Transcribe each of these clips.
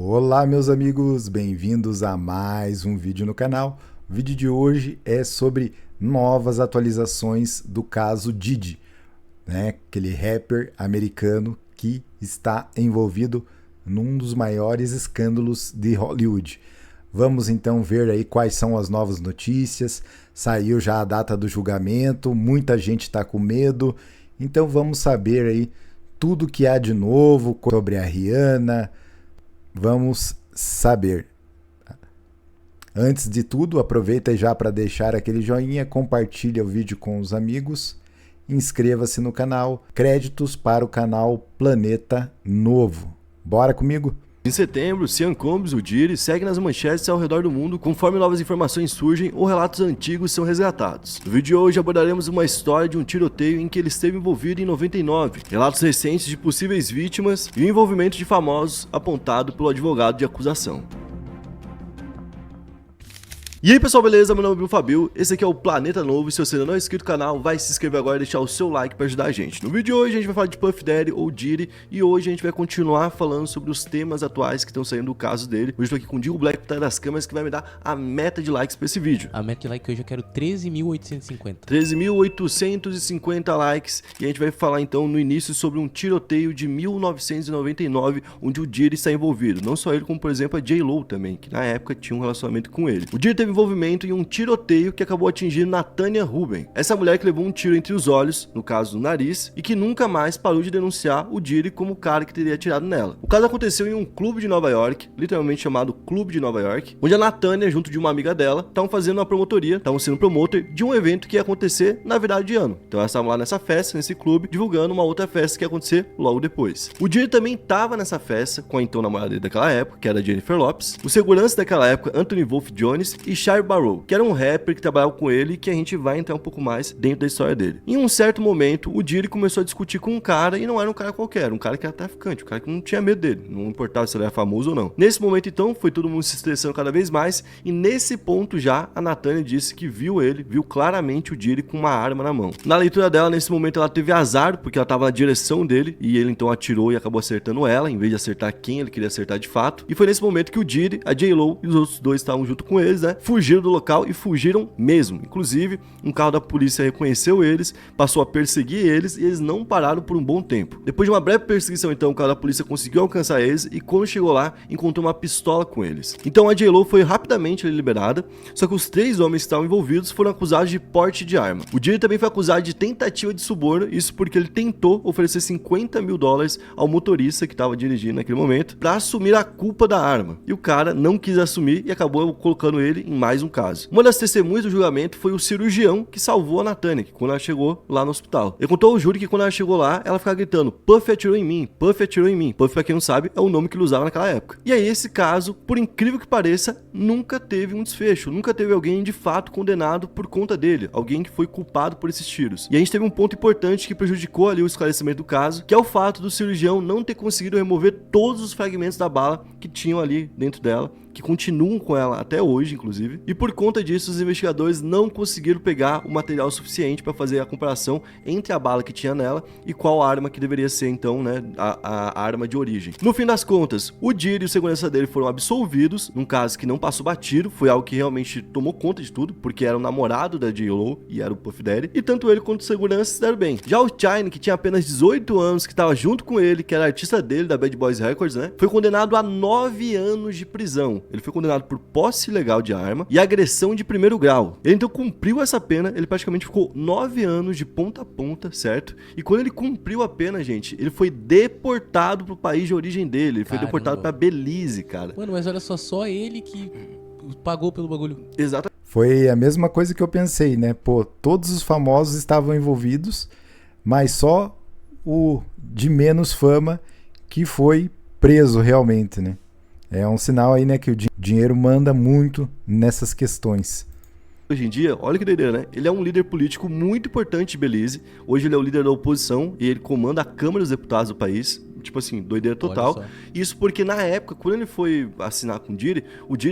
Olá meus amigos, bem-vindos a mais um vídeo no canal. O vídeo de hoje é sobre novas atualizações do caso Diddy, né? Aquele rapper americano que está envolvido num dos maiores escândalos de Hollywood. Vamos então ver aí quais são as novas notícias. Saiu já a data do julgamento, muita gente está com medo, então vamos saber aí tudo que há de novo sobre a Rihanna. Vamos saber. Antes de tudo, aproveita já para deixar aquele joinha, compartilha o vídeo com os amigos, inscreva-se no canal. Créditos para o canal Planeta Novo. Bora comigo? Em setembro, Sean Combs, o Diddy, segue nas manchetes ao redor do mundo conforme novas informações surgem ou relatos antigos são resgatados. No vídeo de hoje abordaremos uma história de um tiroteio em que ele esteve envolvido em 99, relatos recentes de possíveis vítimas e o envolvimento de famosos apontado pelo advogado de acusação. E aí pessoal, beleza? Meu nome é Bruno Fabio, esse aqui é o Planeta Novo. Se você ainda não é inscrito no canal, vai se inscrever agora e deixar o seu like para ajudar a gente. No vídeo de hoje a gente vai falar de Puff Daddy ou Diddy, e hoje a gente vai continuar falando sobre os temas atuais que estão saindo do caso dele. Hoje eu tô aqui com o Digo Black por trás das câmeras, que vai me dar a meta de likes para esse vídeo. A meta de like hoje eu quero 13.850. 13.850 likes, e a gente vai falar então no início sobre um tiroteio de 1999, onde o Diddy está envolvido. Não só ele, como por exemplo a J.Lo também, que na época tinha um relacionamento com ele. O Diddy teve envolvimento em um tiroteio que acabou atingindo Natanya Rubin, essa mulher que levou um tiro entre os olhos, no caso no nariz, e que nunca mais parou de denunciar o Diddy como o cara que teria atirado nela. O caso aconteceu em um clube de Nova York, literalmente chamado Clube de Nova York, onde a Natanya, junto de uma amiga dela, estavam fazendo uma promotoria, estavam sendo promotor de um evento que ia acontecer na virada de ano. Então elas estavam lá nessa festa, nesse clube, divulgando uma outra festa que ia acontecer logo depois. O Diddy também estava nessa festa com a então namorada dele daquela época, que era a Jennifer Lopez, o segurança daquela época, Anthony Wolf Jones, e Shai Barrow, que era um rapper que trabalhava com ele e que a gente vai entrar um pouco mais dentro da história dele. Em um certo momento, o Diddy começou a discutir com um cara, e não era um cara qualquer, um cara que era traficante, um cara que não tinha medo dele, não importava se ele era famoso ou não. Nesse momento então, foi todo mundo se estressando cada vez mais, e nesse ponto já, a Natanya disse que viu claramente o Diddy com uma arma na mão. Na leitura dela, nesse momento ela teve azar, porque ela estava na direção dele, e ele então atirou e acabou acertando ela, em vez de acertar quem ele queria acertar de fato. E foi nesse momento que o Diddy, a J.Lo e os outros dois estavam junto com eles, né, fugiram do local e fugiram mesmo. Inclusive, um carro da polícia reconheceu eles, passou a perseguir eles e eles não pararam por um bom tempo. Depois de uma breve perseguição, então, o carro da polícia conseguiu alcançar eles e quando chegou lá, encontrou uma pistola com eles. Então a J.Lo foi rapidamente liberada, só que os três homens que estavam envolvidos foram acusados de porte de arma. O Diddy também foi acusado de tentativa de suborno, isso porque ele tentou oferecer $50 mil ao motorista que estava dirigindo naquele momento para assumir a culpa da arma. E o cara não quis assumir e acabou colocando ele em mais um caso. Uma das testemunhas do julgamento foi o cirurgião que salvou a Natanya, que quando ela chegou lá no hospital. Ele contou ao júri que quando ela chegou lá, ela ficava gritando: Puff atirou em mim, Puff atirou em mim. Puff, pra quem não sabe, é o nome que ele usava naquela época. E aí esse caso, por incrível que pareça, nunca teve um desfecho, nunca teve alguém de fato condenado por conta dele, alguém que foi culpado por esses tiros. E a gente teve um ponto importante que prejudicou ali o esclarecimento do caso, que é o fato do cirurgião não ter conseguido remover todos os fragmentos da bala que tinham ali dentro dela, que continuam com ela até hoje, inclusive, e por conta disso os investigadores não conseguiram pegar o material suficiente para fazer a comparação entre a bala que tinha nela e qual arma que deveria ser então, né, a arma de origem. No fim das contas, o Diddy e o segurança dele foram absolvidos, num caso que não passou batido, foi algo que realmente tomou conta de tudo, porque era o namorado da J.Lo e era o Puff Daddy, e tanto ele quanto o segurança se deram bem. Já o Chyne, que tinha apenas 18 anos, que estava junto com ele, que era artista dele, da Bad Boys Records, né, foi condenado a 9 anos de prisão. Ele foi condenado por posse ilegal de arma e agressão de primeiro grau. Ele então cumpriu essa pena, ele praticamente ficou 9 anos de ponta a ponta, certo? E quando ele cumpriu a pena, gente, ele foi deportado pro país de origem dele. Ele foi deportado pra Belize, cara. Mano, mas olha só ele que pagou pelo bagulho. Exato. Foi a mesma coisa que eu pensei, né? Pô, todos os famosos estavam envolvidos, mas só o de menos fama que foi preso realmente, né? É um sinal aí, né, que o dinheiro manda muito nessas questões. Hoje em dia, olha que doideira, né? Ele é um líder político muito importante de Belize. Hoje ele é o líder da oposição e ele comanda a Câmara dos Deputados do país. tipo assim, doideira total. Isso porque na época, quando ele foi assinar com o Diddy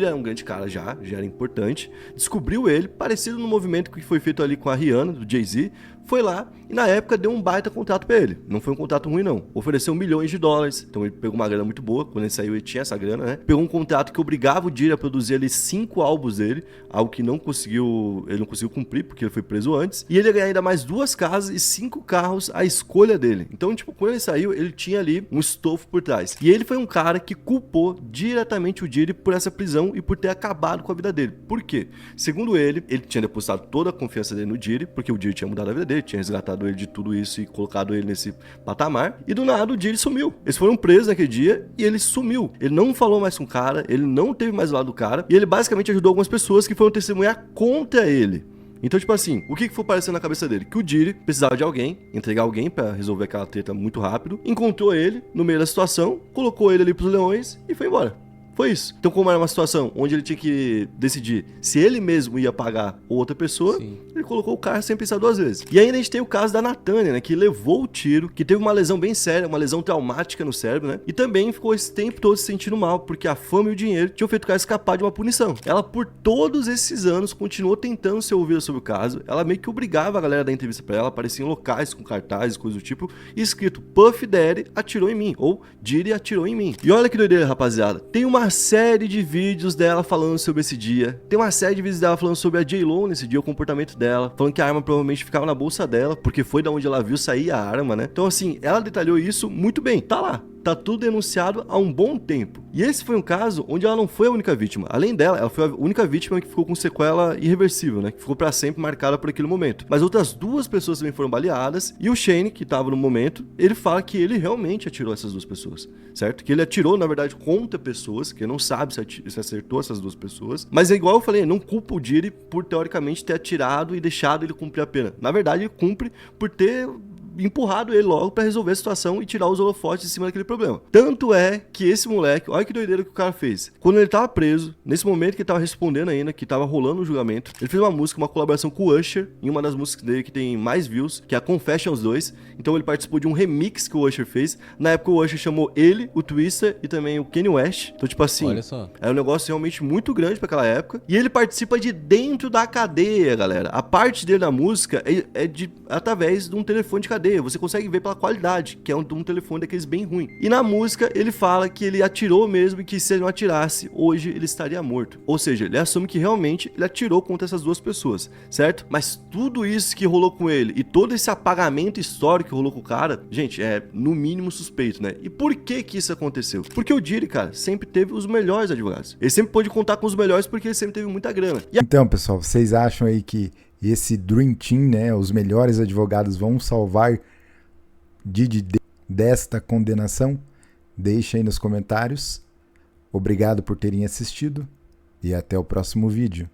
era um grande cara já era importante. Descobriu ele, parecido no movimento que foi feito ali com a Rihanna, do Jay-Z. Foi lá e na época deu um baita contrato pra ele. Não foi um contrato ruim, não. Ofereceu milhões de dólares. Então ele pegou uma grana muito boa. Quando ele saiu, ele tinha essa grana, né? Pegou um contrato que obrigava o Diddy a produzir ali 5 álbuns dele. Algo que ele não conseguiu cumprir, porque ele foi preso antes. E ele ia ganhar ainda mais 2 casas e 5 carros à escolha dele. Então, tipo, quando ele saiu, ele tinha ali um estofo por trás. E ele foi um cara que culpou diretamente o Diddy por essa prisão e por ter acabado com a vida dele. Por quê? Segundo ele tinha depositado toda a confiança dele no Diddy, porque o Diddy tinha mudado a vida dele, tinha resgatado ele de tudo isso e colocado ele nesse patamar. E do nada o Diddy sumiu. Eles foram presos naquele dia e ele sumiu. Ele não falou mais com o cara, ele não teve mais o lado do cara. E ele basicamente ajudou algumas pessoas que foram testemunhar contra ele. Então, tipo assim, o que foi aparecendo na cabeça dele? Que o Diddy precisava de alguém, entregar alguém pra resolver aquela treta muito rápido. Encontrou ele no meio da situação, colocou ele ali pros leões e foi embora. Foi isso. Então, como era uma situação onde ele tinha que decidir se ele mesmo ia pagar ou outra pessoa, sim, ele colocou o cara sem pensar 2 vezes. E ainda a gente tem o caso da Nathânia, né, que levou o tiro, que teve uma lesão bem séria, uma lesão traumática no cérebro, né, e também ficou esse tempo todo se sentindo mal, porque a fama e o dinheiro tinham feito o cara escapar de uma punição. Ela, por todos esses anos, continuou tentando ser ouvida sobre o caso. Ela meio que obrigava a galera da entrevista pra ela, aparecia em locais com cartazes, coisas do tipo, e escrito Puff Daddy atirou em mim, ou Diddy atirou em mim. E olha que doideira, rapaziada. Tem uma série de vídeos dela falando sobre esse dia. Tem uma série de vídeos dela falando sobre a J.Lo nesse dia, o comportamento dela, falando que a arma provavelmente ficava na bolsa dela, porque foi da onde ela viu sair a arma, né? Então, assim, ela detalhou isso muito bem. Tá lá. Tá tudo denunciado há um bom tempo. E esse foi um caso onde ela não foi a única vítima. Além dela, ela foi a única vítima que ficou com sequela irreversível, né? Que ficou pra sempre marcada por aquele momento. Mas outras 2 pessoas também foram baleadas. E o Shane, que tava no momento, ele fala que ele realmente atirou essas 2 pessoas, certo? Que ele atirou, na verdade, contra pessoas, que não sabe se acertou essas 2 pessoas. Mas é igual eu falei, não culpa o Diddy por, teoricamente, ter atirado e deixado ele cumprir a pena. Na verdade, ele cumpre por ter empurrado ele logo pra resolver a situação e tirar os holofotes de cima daquele problema. Tanto é que esse moleque, olha que doideira que o cara fez. Quando ele tava preso, nesse momento que ele tava respondendo ainda, que tava rolando o julgamento, ele fez uma música, uma colaboração com o Usher, em uma das músicas dele que tem mais views, que é a Confessions 2. Então ele participou de um remix que o Usher fez. Na época o Usher chamou ele, o Twister e também o Kanye West. Então, tipo assim, olha só, era um negócio realmente muito grande pra aquela época. E ele participa de dentro da cadeia, galera. A parte dele na música é através de um telefone de cadeia. Você consegue ver pela qualidade, que é um telefone daqueles bem ruim. E na música ele fala que ele atirou mesmo e que se ele não atirasse, hoje ele estaria morto. Ou seja, ele assume que realmente ele atirou contra essas 2 pessoas, certo? Mas tudo isso que rolou com ele e todo esse apagamento histórico que rolou com o cara, gente, é no mínimo suspeito, né? E por que que isso aconteceu? Porque o Diddy, cara, sempre teve os melhores advogados. Ele sempre pôde contar com os melhores porque ele sempre teve muita grana. Então, pessoal, vocês acham aí que esse Dream Team, né, os melhores advogados vão salvar Diddy desta condenação? Deixa aí nos comentários. Obrigado por terem assistido e até o próximo vídeo.